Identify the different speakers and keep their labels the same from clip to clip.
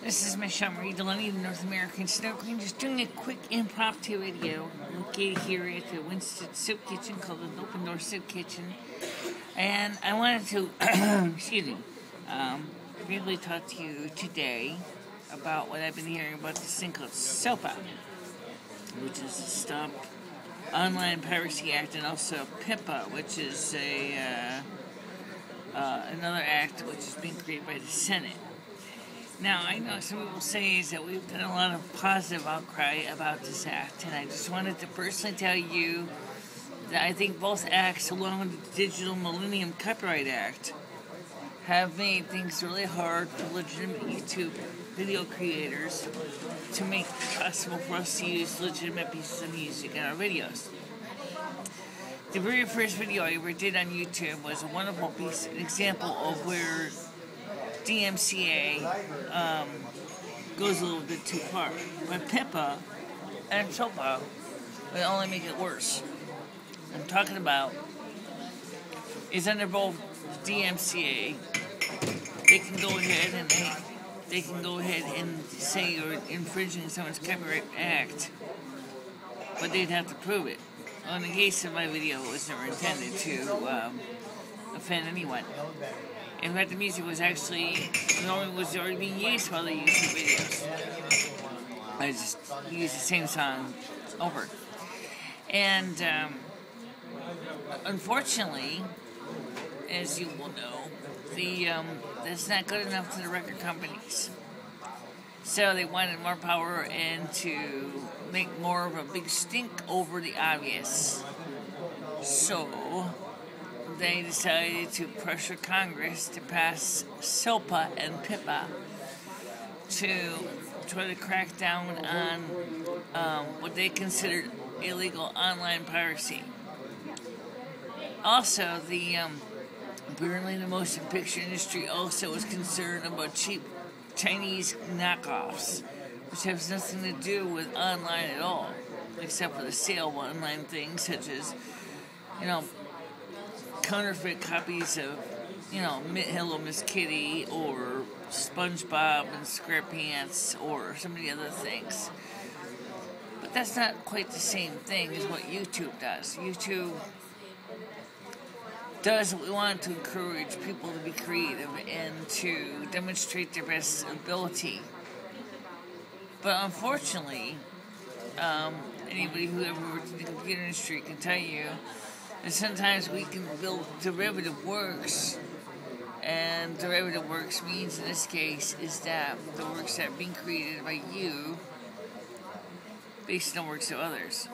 Speaker 1: This is MicheleMarieDalene, the North American Snow Queen, just doing a quick impromptu video located here at the Winston Soup Kitchen called an Open Door Soup Kitchen. And I wanted to, briefly talk to you today about what I've been hearing about this thing called Sopa, which is the Stop Online Piracy Act, and also Pipa, which is another act which is being created by the Senate. Now, I know some people say is that we've done a lot of positive outcry about this act, and I just wanted to personally tell you that I think both acts, along with the Digital Millennium Copyright Act, have made things really hard for legitimate YouTube video creators to make it possible for us to use legitimate pieces of music in our videos. The very first video I ever did on YouTube was a wonderful an example of where DMCA goes a little bit too far. But Pipa and Sopa will only make it worse. I'm talking about is under both DMCA, they can go ahead and say you're infringing someone's copyright act, but they'd have to prove it. Well, in the case of my video, it was never intended to offend anyone. In fact, the music was already being used for other YouTube videos. I just used the same song over. And unfortunately, as you will know, that's not good enough to the record companies. So they wanted more power and to make more of a big stink over the obvious. So they decided to pressure Congress to pass Sopa and Pipa to try to crack down on what they considered illegal online piracy. Also, apparently the motion picture industry also was concerned about cheap Chinese knockoffs, which has nothing to do with online at all, except for the sale of online things such as, counterfeit copies of, Hello Miss Kitty or SpongeBob and SquarePants or some of the other things. But that's not quite the same thing as what YouTube does. YouTube does what we want to encourage people to be creative and to demonstrate their best ability. But unfortunately, anybody who ever worked in the computer industry can tell you that sometimes we can build derivative works, and derivative works means in this case is that the works that are being created by you based on works of others.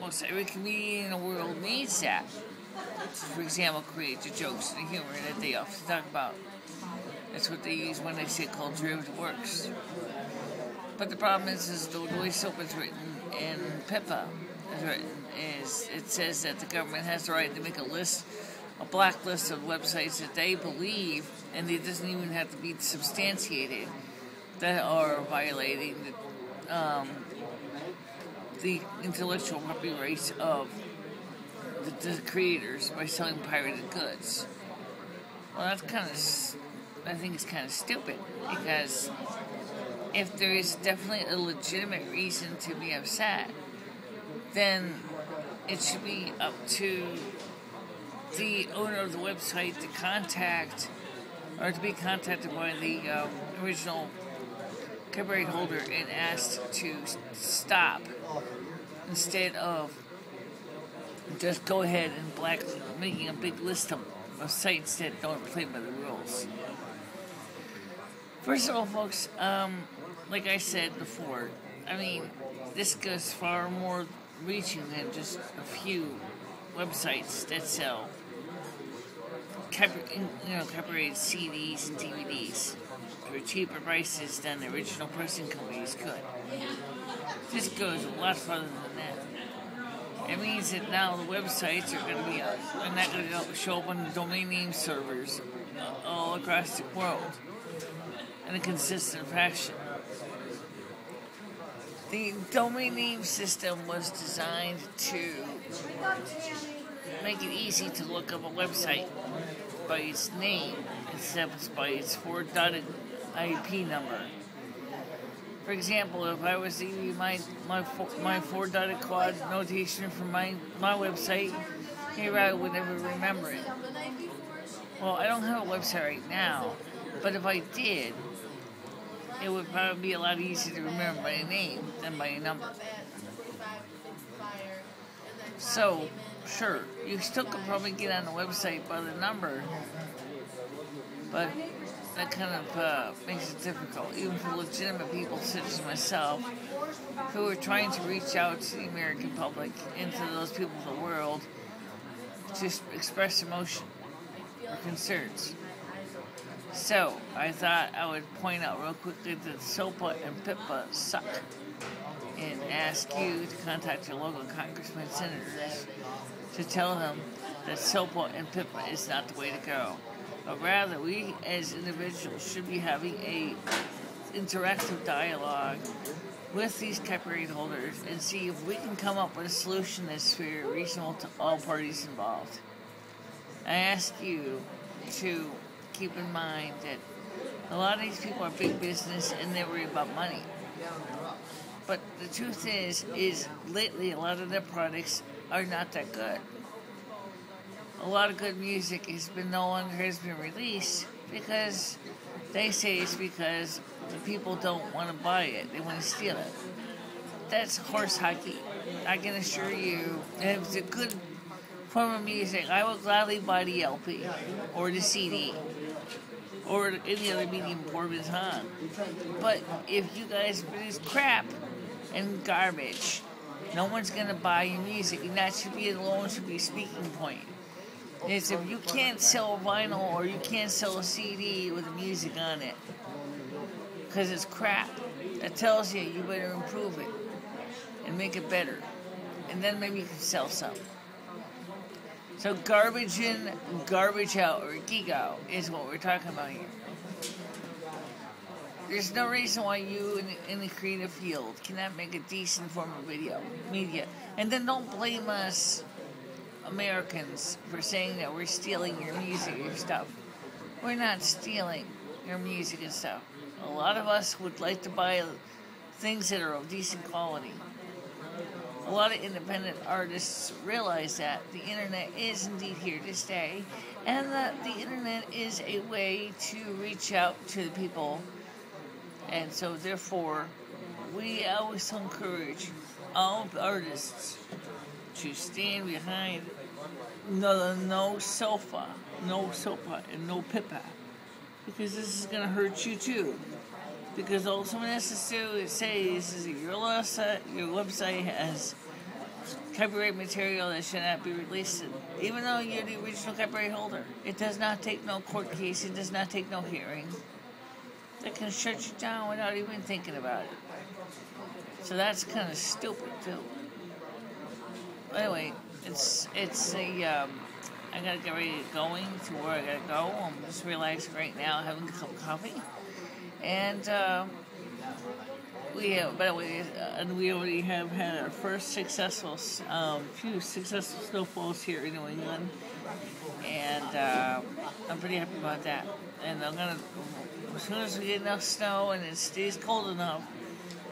Speaker 1: Most every comedian in the world needs that. For example, create the jokes and the humor that they often talk about. That's what they use when they say called derivative works. But the problem is the way Sopa is written and Pipa is written is it says that the government has the right to make a blacklist of websites that they believe, and it doesn't even have to be substantiated, that are violating the intellectual property rights of the creators by selling pirated goods. Well, I think it's kind of stupid, because if there is definitely a legitimate reason to be upset, then it should be up to the owner of the website to contact, or to be contacted by the original copyright holder and asked to stop, instead of just go ahead and making a big list of sites that don't play by the rules. First of all, folks, like I said before, this goes far more reaching than just a few websites that sell copyrighted CDs and DVDs for cheaper prices than the original pressing companies could. This goes a lot further than that. It means that now the websites are not going to show up on the domain name servers all across the world in a consistent fashion. The domain name system was designed to make it easy to look up a website by its name instead of by its 4-dotted IP number. For example, if I was to give you my four-dotted quad notation from my website, maybe I would never remember it. Well, I don't have a website right now, but if I did, it would probably be a lot easier to remember by a name than by a number. So, sure, you still could probably get on the website by the number, but that kind of makes it difficult, even for legitimate people such as myself, who are trying to reach out to the American public and to those people of the world to express emotion or concerns. So, I thought I would point out real quickly that Sopa and Pipa suck, and ask you to contact your local congressmen and senators to tell them that Sopa and Pipa is not the way to go. But rather, we as individuals should be having a interactive dialogue with these copyright holders and see if we can come up with a solution that's fair, reasonable to all parties involved. I ask you to keep in mind that a lot of these people are big business and they worry about money. But the truth is lately a lot of their products are not that good. A lot of good music has been released because they say it's because the people don't want to buy it. They want to steal it. That's horse hockey. I can assure you, if it's a good form of music, I would gladly buy the LP or the CD or any other medium form is on. But if you guys produce crap and garbage, no one's going to buy your music, and that should be a speaking point. It's if you can't sell a vinyl or you can't sell a CD with the music on it because it's crap, that tells you you better improve it and make it better, and then maybe you can sell some. So garbage in, garbage out, or geek out is what we're talking about here. There's no reason why you in the creative field cannot make a decent form of media. And then don't blame us Americans for saying that we're stealing your music or stuff. We're not stealing your music and stuff. A lot of us would like to buy things that are of decent quality. A lot of independent artists realize that the internet is indeed here to stay, and that the internet is a way to reach out to the people. And so, therefore, we always encourage all artists to stand behind no Sopa, and no Pipa, because this is going to hurt you too. Because all someone has to do is say is that your website has copyright material that should not be released, even though you're the original copyright holder. It does not take no court case. It does not take no hearing. They can shut you down without even thinking about it. So that's kind of stupid too. Anyway, I gotta get ready to going to where I gotta go. I'm just relaxing right now, having a cup of coffee, and we already have had our first few successful snowfalls here in New England, and I'm pretty happy about that. And I'm gonna, as soon as we get enough snow and it stays cold enough,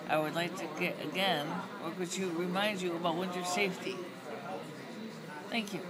Speaker 1: I would like to remind you about winter safety. Thank you.